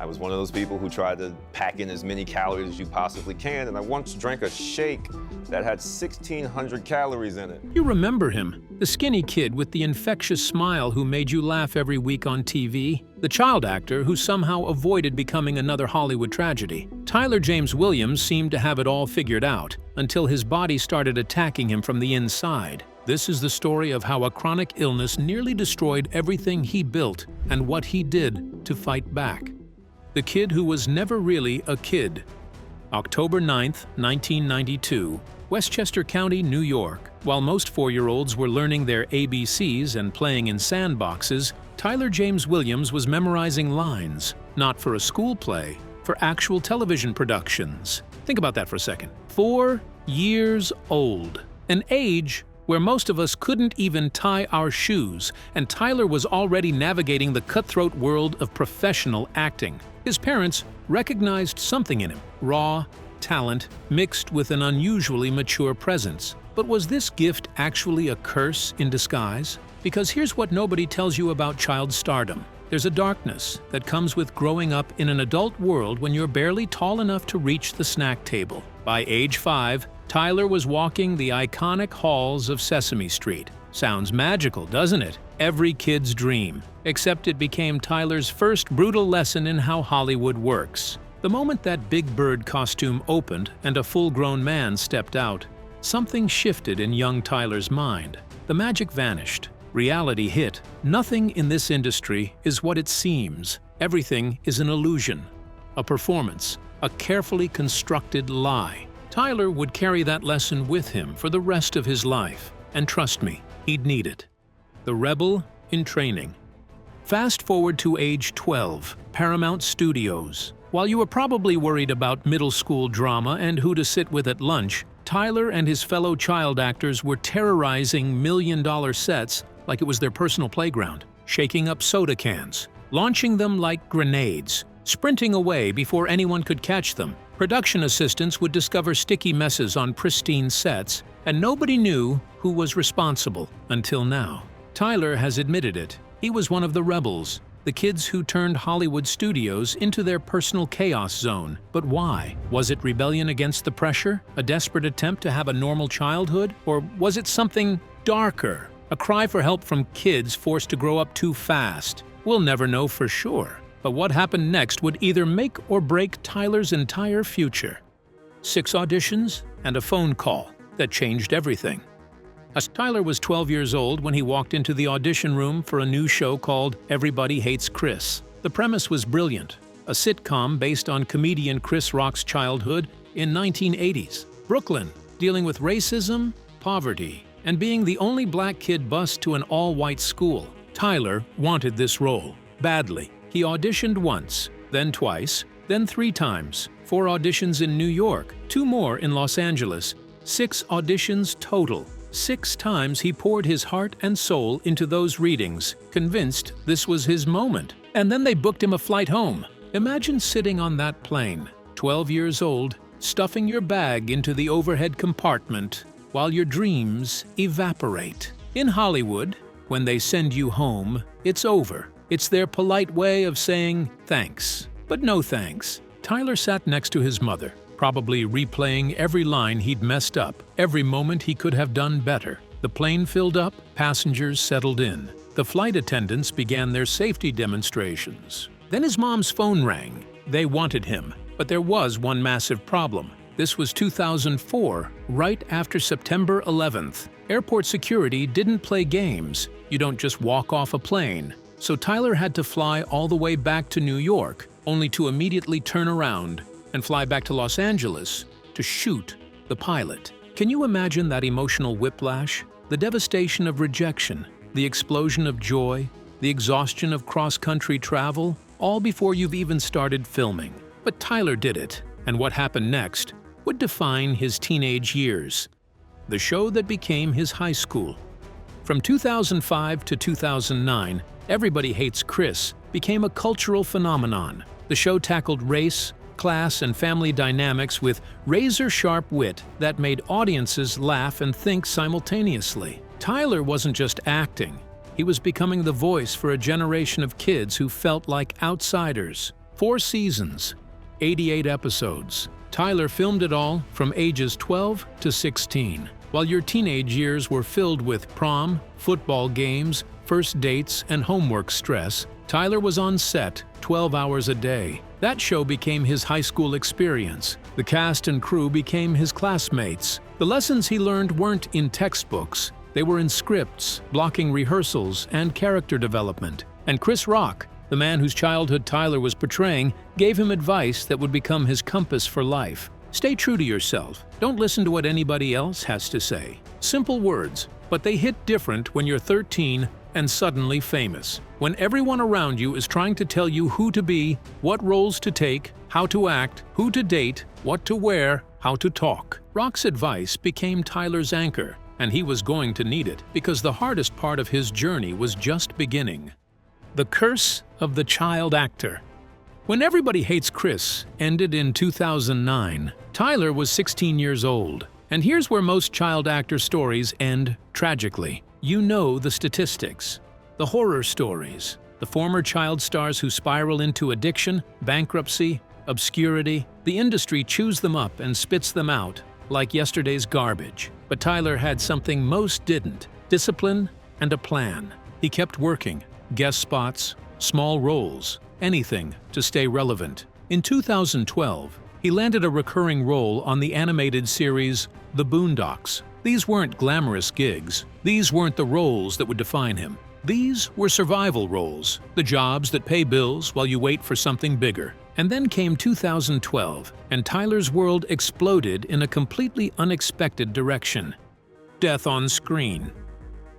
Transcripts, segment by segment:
was one of those people who tried to pack in as many calories as you possibly can, and I once drank a shake that had 1,600 calories in it. You remember him, the skinny kid with the infectious smile who made you laugh every week on TV, the child actor who somehow avoided becoming another Hollywood tragedy. Tyler James Williams seemed to have it all figured out until his body started attacking him from the inside. This is the story of how a chronic illness nearly destroyed everything he built and what he did to fight back. The kid who was never really a kid. October 9, 1992, Westchester County, New York. While most 4-year-olds were learning their ABCs and playing in sandboxes, Tyler James Williams was memorizing lines, not for a school play, for actual television productions. Think about that for a second. 4 years old, an age where most of us couldn't even tie our shoes, and Tyler was already navigating the cutthroat world of professional acting. His parents recognized something in him, raw talent mixed with an unusually mature presence. But was this gift actually a curse in disguise? Because here's what nobody tells you about child stardom. There's a darkness that comes with growing up in an adult world when you're barely tall enough to reach the snack table. By age 5, Tyler was walking the iconic halls of Sesame Street. Sounds magical, doesn't it? Every kid's dream. Except it became Tyler's first brutal lesson in how Hollywood works. The moment that Big Bird costume opened and a full-grown man stepped out, something shifted in young Tyler's mind. The magic vanished. Reality hit. Nothing in this industry is what it seems. Everything is an illusion, a performance, a carefully constructed lie. Tyler would carry that lesson with him for the rest of his life, and trust me, he'd need it. The rebel in training. Fast forward to age 12, Paramount Studios. While you were probably worried about middle school drama and who to sit with at lunch, Tyler and his fellow child actors were terrorizing million-dollar sets like it was their personal playground, shaking up soda cans, launching them like grenades, sprinting away before anyone could catch them. Production assistants would discover sticky messes on pristine sets, and nobody knew who was responsible until now. Tyler has admitted it. He was one of the rebels, the kids who turned Hollywood studios into their personal chaos zone. But why? Was it rebellion against the pressure? A desperate attempt to have a normal childhood? Or was it something darker? A cry for help from kids forced to grow up too fast? We'll never know for sure. But what happened next would either make or break Tyler's entire future. 6 auditions and a phone call that changed everything. As Tyler was 12 years old when he walked into the audition room for a new show called Everybody Hates Chris. The premise was brilliant, a sitcom based on comedian Chris Rock's childhood in 1980s. Brooklyn, dealing with racism, poverty, and being the only black kid bused to an all-white school. Tyler wanted this role badly. He auditioned once, then twice, then 3 times. 4 auditions in New York, 2 more in Los Angeles. 6 auditions total. 6 times he poured his heart and soul into those readings, convinced this was his moment. And then they booked him a flight home. Imagine sitting on that plane, 12 years old, stuffing your bag into the overhead compartment while your dreams evaporate. In Hollywood, when they send you home, it's over. It's their polite way of saying thanks. But no thanks. Tyler sat next to his mother, probably replaying every line he'd messed up, every moment he could have done better. The plane filled up, passengers settled in. The flight attendants began their safety demonstrations. Then his mom's phone rang. They wanted him, but there was one massive problem. This was 2004, right after September 11th. Airport security didn't play games. You don't just walk off a plane. So Tyler had to fly all the way back to New York, only to immediately turn around and fly back to Los Angeles to shoot the pilot. Can you imagine that emotional whiplash? The devastation of rejection, the explosion of joy, the exhaustion of cross-country travel, all before you've even started filming. But Tyler did it, and what happened next would define his teenage years. The show that became his high school. From 2005 to 2009, Everybody Hates Chris became a cultural phenomenon. The show tackled race, class, and family dynamics with razor-sharp wit that made audiences laugh and think simultaneously. Tyler wasn't just acting. He was becoming the voice for a generation of kids who felt like outsiders. 4 seasons, 88 episodes. Tyler filmed it all from ages 12 to 16. While your teenage years were filled with prom, football games, first dates, and homework stress, Tyler was on set 12 hours a day. That show became his high school experience. The cast and crew became his classmates. The lessons he learned weren't in textbooks. They were in scripts, blocking rehearsals, and character development. And Chris Rock, the man whose childhood Tyler was portraying, gave him advice that would become his compass for life. Stay true to yourself. Don't listen to what anybody else has to say. Simple words, but they hit different when you're 13 and suddenly famous. When everyone around you is trying to tell you who to be, what roles to take, how to act, who to date, what to wear, how to talk. Rock's advice became Tyler's anchor, and he was going to need it because the hardest part of his journey was just beginning. The Curse of the Child Actor. When Everybody Hates Chris ended in 2009, Tyler was 16 years old. And here's where most child actor stories end tragically. You know the statistics. The horror stories. The former child stars who spiral into addiction, bankruptcy, obscurity. The industry chews them up and spits them out like yesterday's garbage. But Tyler had something most didn't: discipline and a plan. He kept working. Guest spots, small roles, anything to stay relevant. In 2012, he landed a recurring role on the animated series The Boondocks. These weren't glamorous gigs. These weren't the roles that would define him. These were survival roles, the jobs that pay bills while you wait for something bigger. And then came 2012, and Tyler's world exploded in a completely unexpected direction. Death on screen.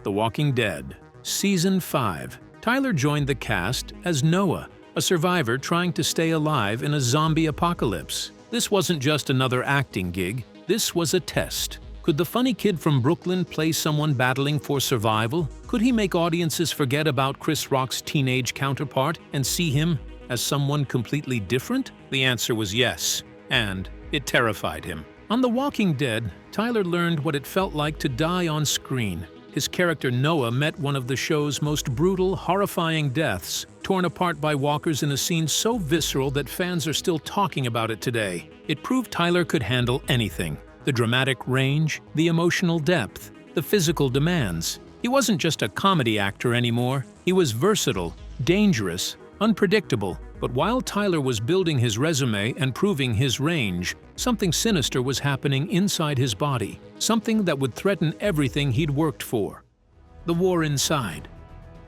The Walking Dead, Season 5. Tyler joined the cast as Noah, a survivor trying to stay alive in a zombie apocalypse. This wasn't just another acting gig, this was a test. Could the funny kid from Brooklyn play someone battling for survival? Could he make audiences forget about Chris Rock's teenage counterpart and see him as someone completely different? The answer was yes, and it terrified him. On The Walking Dead, Tyler learned what it felt like to die on screen. His character Noah met one of the show's most brutal, horrifying deaths, torn apart by walkers in a scene so visceral that fans are still talking about it today. It proved Tyler could handle anything. The dramatic range, the emotional depth, the physical demands. He wasn't just a comedy actor anymore. He was versatile, dangerous, unpredictable. But while Tyler was building his resume and proving his range, something sinister was happening inside his body, something that would threaten everything he'd worked for. The war inside.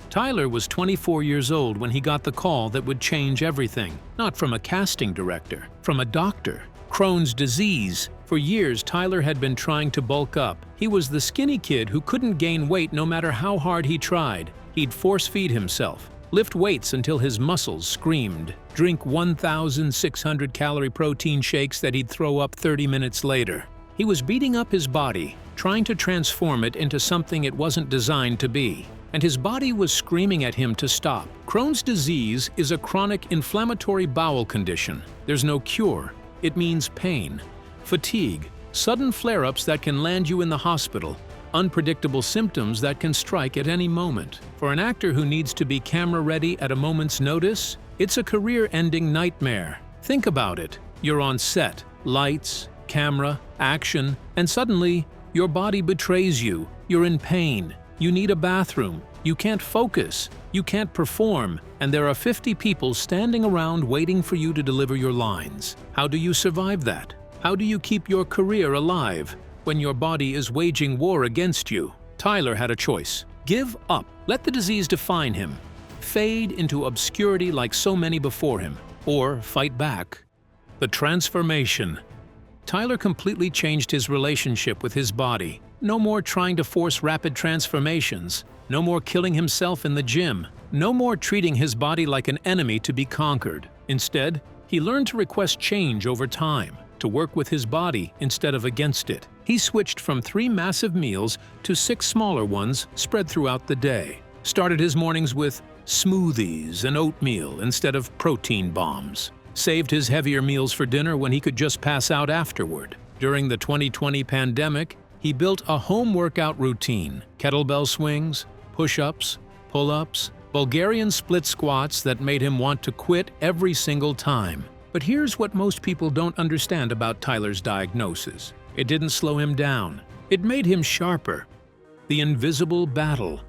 Tyler was 24 years old when he got the call that would change everything. Not from a casting director, from a doctor. Crohn's disease. For years, Tyler had been trying to bulk up. He was the skinny kid who couldn't gain weight no matter how hard he tried. He'd force-feed himself, lift weights until his muscles screamed, drink 1,600-calorie protein shakes that he'd throw up 30 minutes later. He was beating up his body, trying to transform it into something it wasn't designed to be. And his body was screaming at him to stop. Crohn's disease is a chronic inflammatory bowel condition. There's no cure. It means pain, fatigue, sudden flare-ups that can land you in the hospital, unpredictable symptoms that can strike at any moment. For an actor who needs to be camera-ready at a moment's notice, it's a career-ending nightmare. Think about it. You're on set, lights, camera, action, and suddenly, your body betrays you. You're in pain. You need a bathroom. You can't focus. You can't perform. And there are 50 people standing around waiting for you to deliver your lines. How do you survive that? How do you keep your career alive when your body is waging war against you? Tyler had a choice. Give up. Let the disease define him. Fade into obscurity like so many before him. Or fight back. The transformation. Tyler completely changed his relationship with his body. No more trying to force rapid transformations. No more killing himself in the gym. No more treating his body like an enemy to be conquered. Instead, he learned to request change over time, to work with his body instead of against it. He switched from 3 massive meals to 6 smaller ones spread throughout the day. Started his mornings with smoothies and oatmeal instead of protein bombs. Saved his heavier meals for dinner when he could just pass out afterward. During the 2020 pandemic, he built a home workout routine: kettlebell swings, push-ups, pull-ups, Bulgarian split squats that made him want to quit every single time. But here's what most people don't understand about Tyler's diagnosis. It didn't slow him down. It made him sharper. The invisible battle.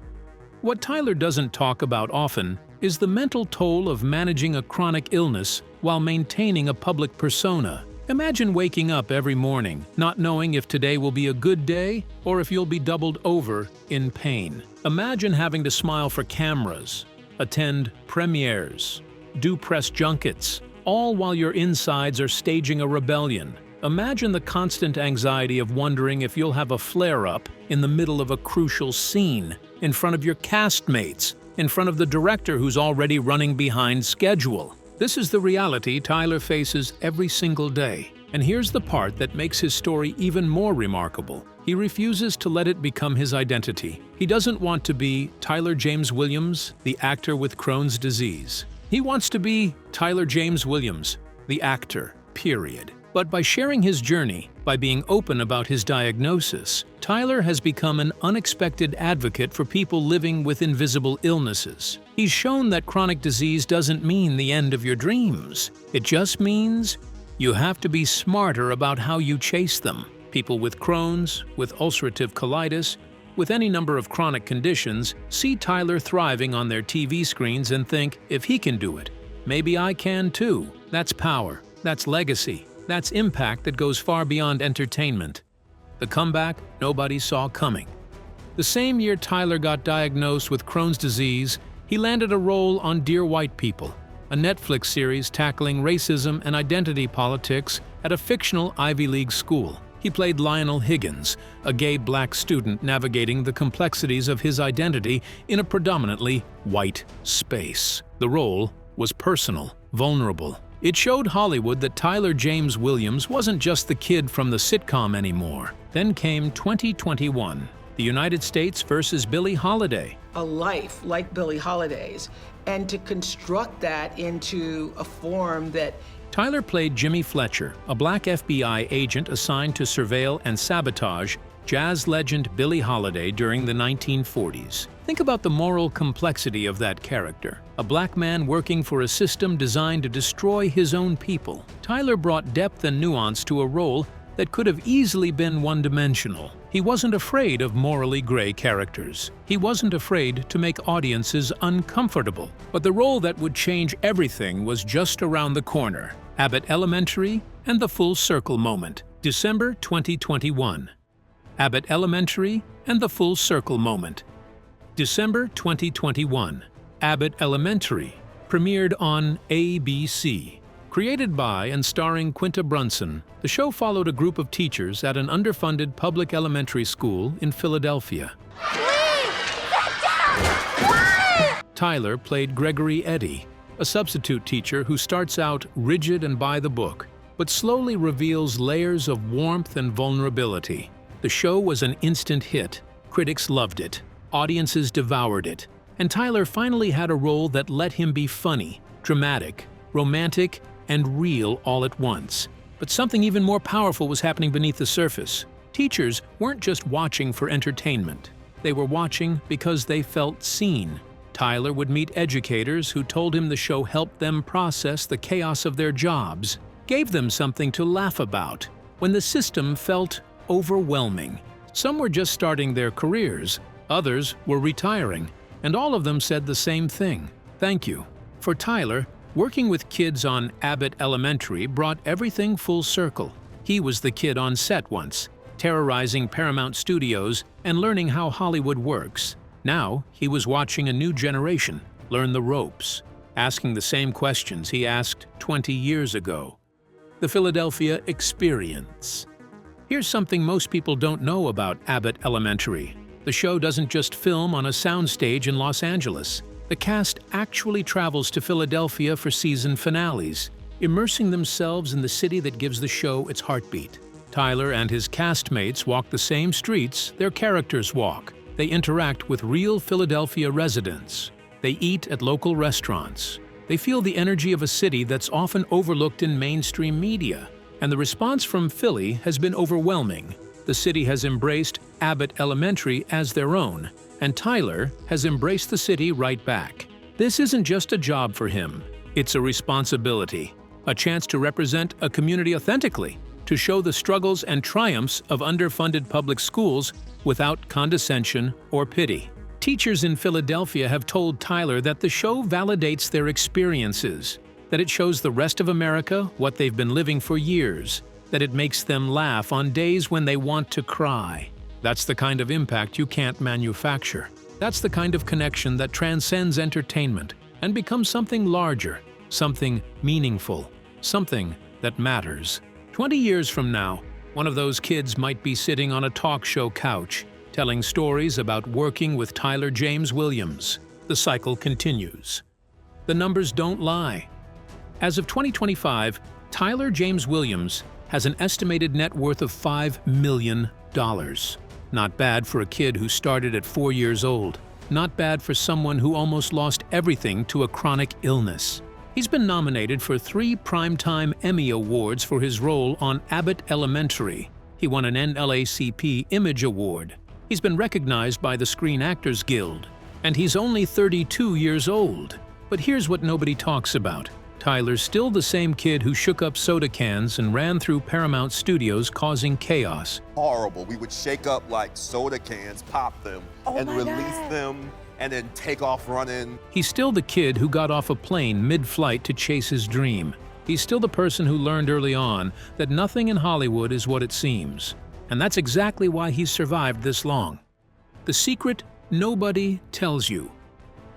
What Tyler doesn't talk about often is the mental toll of managing a chronic illness while maintaining a public persona. Imagine waking up every morning, not knowing if today will be a good day or if you'll be doubled over in pain. Imagine having to smile for cameras, attend premieres, do press junkets, all while your insides are staging a rebellion. Imagine the constant anxiety of wondering if you'll have a flare-up in the middle of a crucial scene, in front of your castmates, in front of the director who's already running behind schedule. This is the reality Tyler faces every single day. And here's the part that makes his story even more remarkable. He refuses to let it become his identity. He doesn't want to be Tyler James Williams, the actor with Crohn's disease. He wants to be Tyler James Williams, the actor, period. But by sharing his journey, by being open about his diagnosis, Tyler has become an unexpected advocate for people living with invisible illnesses. He's shown that chronic disease doesn't mean the end of your dreams. It just means you have to be smarter about how you chase them. People with Crohn's, with ulcerative colitis, with any number of chronic conditions, see Tyler thriving on their TV screens and think, if he can do it, maybe I can too. That's power. That's legacy. That's impact that goes far beyond entertainment. The comeback nobody saw coming. The same year Tyler got diagnosed with Crohn's disease, he landed a role on Dear White People, a Netflix series tackling racism and identity politics at a fictional Ivy League school. He played Lionel Higgins, a gay black student navigating the complexities of his identity in a predominantly white space. The role was personal, vulnerable. It showed Hollywood that Tyler James Williams wasn't just the kid from the sitcom anymore. Then came 2021, the United States versus Billie Holiday. A life like Billie Holiday's, and to construct that into a form that Tyler played Jimmy Fletcher, a black FBI agent assigned to surveil and sabotage jazz legend Billie Holiday during the 1940s. Think about the moral complexity of that character. A black man working for a system designed to destroy his own people. Tyler brought depth and nuance to a role that could have easily been one-dimensional. He wasn't afraid of morally gray characters. He wasn't afraid to make audiences uncomfortable. But the role that would change everything was just around the corner. Abbott Elementary and the Full Circle Moment. December 2021. Abbott Elementary and the Full Circle Moment. December 2021. Abbott Elementary premiered on ABC. Created by and starring Quinta Brunson, the show followed a group of teachers at an underfunded public elementary school in Philadelphia. Tyler played Gregory Eddy, a substitute teacher who starts out rigid and by the book, but slowly reveals layers of warmth and vulnerability. The show was an instant hit. Critics loved it. Audiences devoured it. And Tyler finally had a role that let him be funny, dramatic, romantic, and real all at once. But something even more powerful was happening beneath the surface. Teachers weren't just watching for entertainment. They were watching because they felt seen. Tyler would meet educators who told him the show helped them process the chaos of their jobs, gave them something to laugh about when the system felt overwhelming. Some were just starting their careers, others were retiring, and all of them said the same thing: thank you. For Tyler, working with kids on Abbott Elementary brought everything full circle. He was the kid on set once, terrorizing Paramount Studios and learning how Hollywood works. Now, he was watching a new generation learn the ropes, asking the same questions he asked 20 years ago. The Philadelphia Experience. Here's something most people don't know about Abbott Elementary. The show doesn't just film on a soundstage in Los Angeles. The cast actually travels to Philadelphia for season finales, immersing themselves in the city that gives the show its heartbeat. Tyler and his castmates walk the same streets their characters walk. They interact with real Philadelphia residents. They eat at local restaurants. They feel the energy of a city that's often overlooked in mainstream media. And the response from Philly has been overwhelming. The city has embraced Abbott Elementary as their own, and Tyler has embraced the city right back. This isn't just a job for him. It's a responsibility, a chance to represent a community authentically, to show the struggles and triumphs of underfunded public schools without condescension or pity. Teachers in Philadelphia have told Tyler that the show validates their experiences, that it shows the rest of America what they've been living for years, that it makes them laugh on days when they want to cry. That's the kind of impact you can't manufacture. That's the kind of connection that transcends entertainment and becomes something larger, something meaningful, something that matters. 20 years from now, one of those kids might be sitting on a talk show couch, telling stories about working with Tyler James Williams. The cycle continues. The numbers don't lie. As of 2025, Tyler James Williams has an estimated net worth of $5 million. Not bad for a kid who started at 4 years old. Not bad for someone who almost lost everything to a chronic illness. He's been nominated for 3 Primetime Emmy Awards for his role on Abbott Elementary. He won an NAACP Image Award. He's been recognized by the Screen Actors Guild. And he's only 32 years old. But here's what nobody talks about. Tyler's still the same kid who shook up soda cans and ran through Paramount Studios causing chaos. Horrible. We would shake up like soda cans, pop them, and release them, and then take off running. He's still the kid who got off a plane mid-flight to chase his dream. He's still the person who learned early on that nothing in Hollywood is what it seems. And that's exactly why he's survived this long. The secret nobody tells you.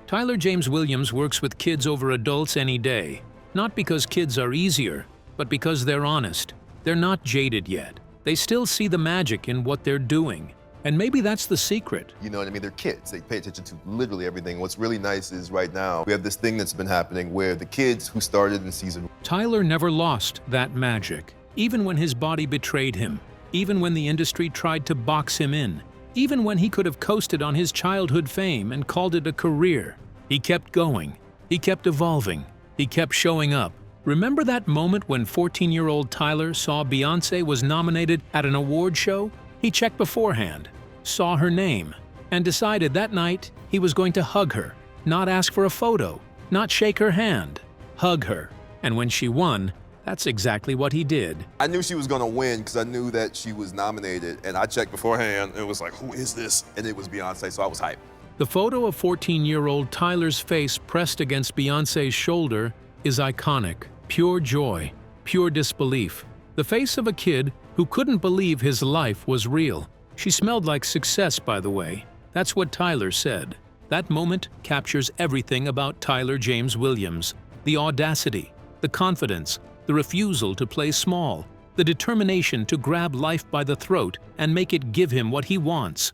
Tyler James Williams works with kids over adults any day. Not because kids are easier, but because they're honest. They're not jaded yet. They still see the magic in what they're doing. And maybe that's the secret. You know what I mean? They're kids. They pay attention to literally everything. What's really nice is right now, we have this thing that's been happening where the kids who started in season... Tyler never lost that magic, even when his body betrayed him, even when the industry tried to box him in, even when he could have coasted on his childhood fame and called it a career. He kept going. He kept evolving. He kept showing up. Remember that moment when 14-year-old Tyler saw Beyoncé was nominated at an award show? He checked beforehand, saw her name, and decided that night he was going to hug her, not ask for a photo, not shake her hand, hug her. And when she won, that's exactly what he did. I knew she was gonna win because I knew that she was nominated, and I checked beforehand, and it was like, who is this? And it was Beyoncé, so I was hyped. The photo of 14-year-old Tyler's face pressed against Beyoncé's shoulder is iconic. Pure joy, pure disbelief. The face of a kid who couldn't believe his life was real. She smelled like success, by the way. That's what Tyler said. That moment captures everything about Tyler James Williams. The audacity, the confidence, the refusal to play small, the determination to grab life by the throat and make it give him what he wants.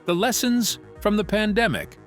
The lessons from the pandemic.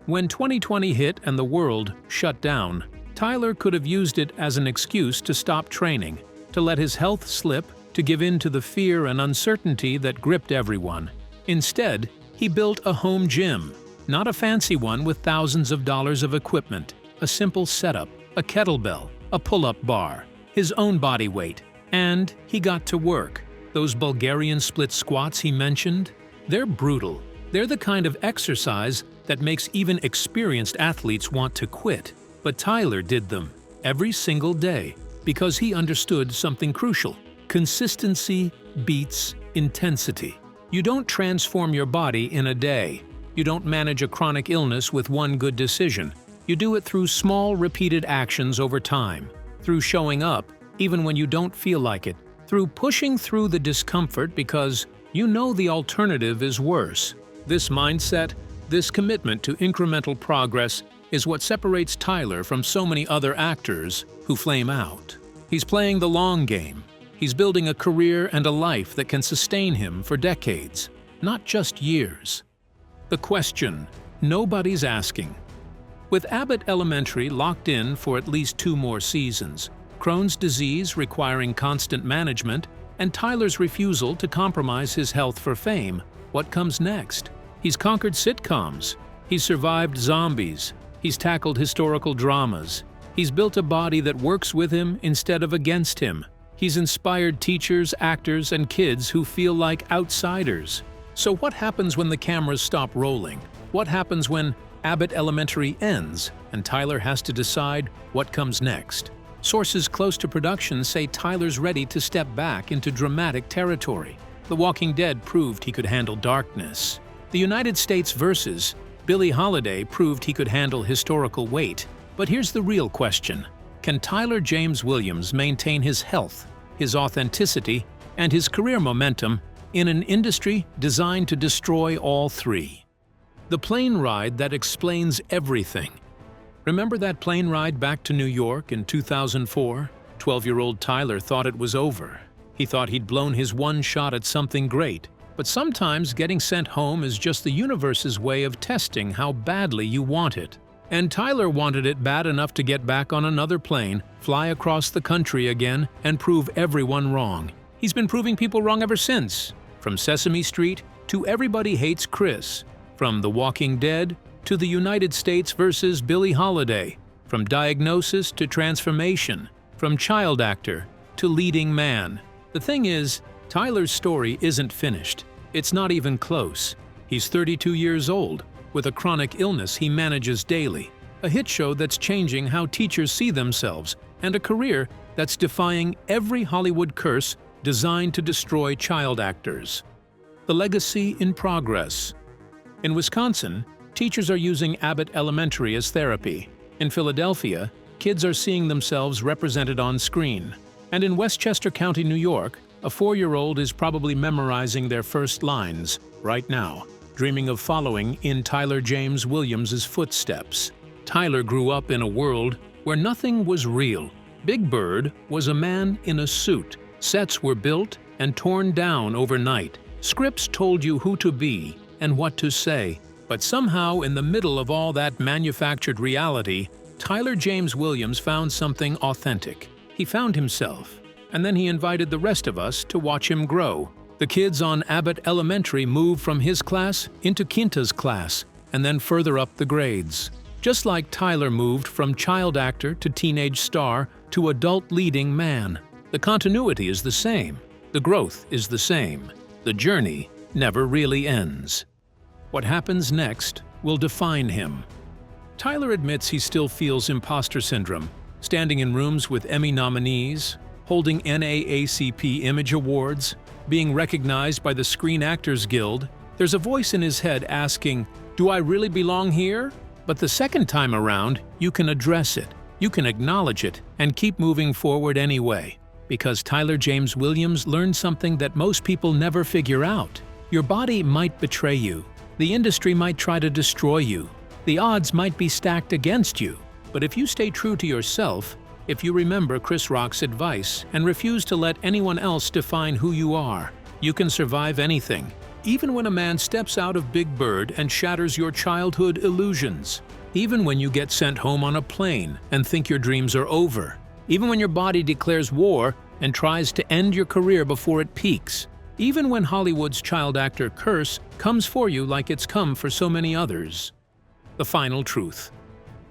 When 2020 hit and the world shut down, Tyler could have used it as an excuse to stop training, to let his health slip, to give in to the fear and uncertainty that gripped everyone. Instead, he built a home gym, not a fancy one with thousands of dollars of equipment, a simple setup, a kettlebell, a pull-up bar, his own body weight, and he got to work. Those Bulgarian split squats he mentioned, they're brutal. They're the kind of exercise that makes even experienced athletes want to quit. But Tyler did them every single day because he understood something crucial. Consistency beats intensity. You don't transform your body in a day. You don't manage a chronic illness with one good decision. You do it through small, repeated actions over time, through showing up even when you don't feel like it, through pushing through the discomfort because you know the alternative is worse. This mindset, this commitment to incremental progress is what separates Tyler from so many other actors who flame out. He's playing the long game. He's building a career and a life that can sustain him for decades, not just years. The question nobody's asking. With Abbott Elementary locked in for at least 2 more seasons, Crohn's disease requiring constant management, and Tyler's refusal to compromise his health for fame, what comes next? He's conquered sitcoms. He's survived zombies. He's tackled historical dramas. He's built a body that works with him instead of against him. He's inspired teachers, actors, and kids who feel like outsiders. So what happens when the cameras stop rolling? What happens when Abbott Elementary ends, and Tyler has to decide what comes next. Sources close to production say Tyler's ready to step back into dramatic territory. The Walking Dead proved he could handle darkness. The United States versus Billie Holiday proved he could handle historical weight. But here's the real question. Can Tyler James Williams maintain his health, his authenticity, and his career momentum in an industry designed to destroy all three? The plane ride that explains everything. Remember that plane ride back to New York in 2004? 12-year-old Tyler thought it was over. He thought he'd blown his one shot at something great. But sometimes getting sent home is just the universe's way of testing how badly you want it. And Tyler wanted it bad enough to get back on another plane, fly across the country again, and prove everyone wrong. He's been proving people wrong ever since. From Sesame Street to Everybody Hates Chris. From The Walking Dead to the United States versus Billie Holiday. From diagnosis to transformation. From child actor to leading man. The thing is, Tyler's story isn't finished. It's not even close. He's 32 years old, with a chronic illness he manages daily, a hit show that's changing how teachers see themselves, and a career that's defying every Hollywood curse designed to destroy child actors. The legacy in progress. In Wisconsin, teachers are using Abbott Elementary as therapy. In Philadelphia, kids are seeing themselves represented on screen. And in Westchester County, New York, a 4-year-old is probably memorizing their first lines right now, dreaming of following in Tyler James Williams' footsteps. Tyler grew up in a world where nothing was real. Big Bird was a man in a suit. Sets were built and torn down overnight. Scripts told you who to be and what to say. But somehow, in the middle of all that manufactured reality, Tyler James Williams found something authentic. He found himself. And then he invited the rest of us to watch him grow. The kids on Abbott Elementary moved from his class into Quinta's class, and then further up the grades. Just like Tyler moved from child actor to teenage star to adult leading man. The continuity is the same. The growth is the same. The journey never really ends. What happens next will define him. Tyler admits he still feels imposter syndrome, standing in rooms with Emmy nominees, holding NAACP Image Awards, being recognized by the Screen Actors Guild. There's a voice in his head asking, "Do I really belong here?" But the second time around, you can address it, you can acknowledge it, and keep moving forward anyway. Because Tyler James Williams learned something that most people never figure out. Your body might betray you. The industry might try to destroy you. The odds might be stacked against you. But if you stay true to yourself, if you remember Chris Rock's advice and refuse to let anyone else define who you are, you can survive anything. Even when a man steps out of Big Bird and shatters your childhood illusions. Even when you get sent home on a plane and think your dreams are over. Even when your body declares war and tries to end your career before it peaks. Even when Hollywood's child actor curse comes for you like it's come for so many others. The final truth.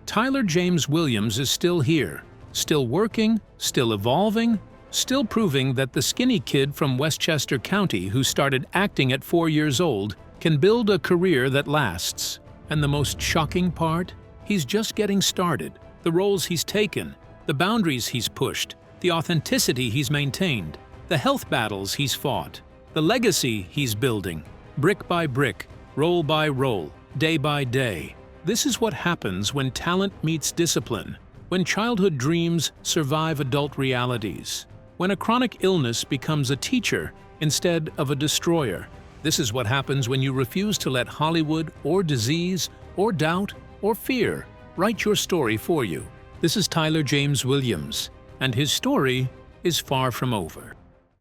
Tyler James Williams is still here. Still working, still evolving, still proving that the skinny kid from Westchester County who started acting at 4 years old can build a career that lasts. And the most shocking part? He's just getting started. The roles he's taken, the boundaries he's pushed, the authenticity he's maintained, the health battles he's fought, the legacy he's building, brick by brick, roll by roll, day by day. This is what happens when talent meets discipline. When childhood dreams survive adult realities. When a chronic illness becomes a teacher instead of a destroyer. This is what happens when you refuse to let Hollywood or disease or doubt or fear write your story for you. This is Tyler James Williams, and his story is far from over.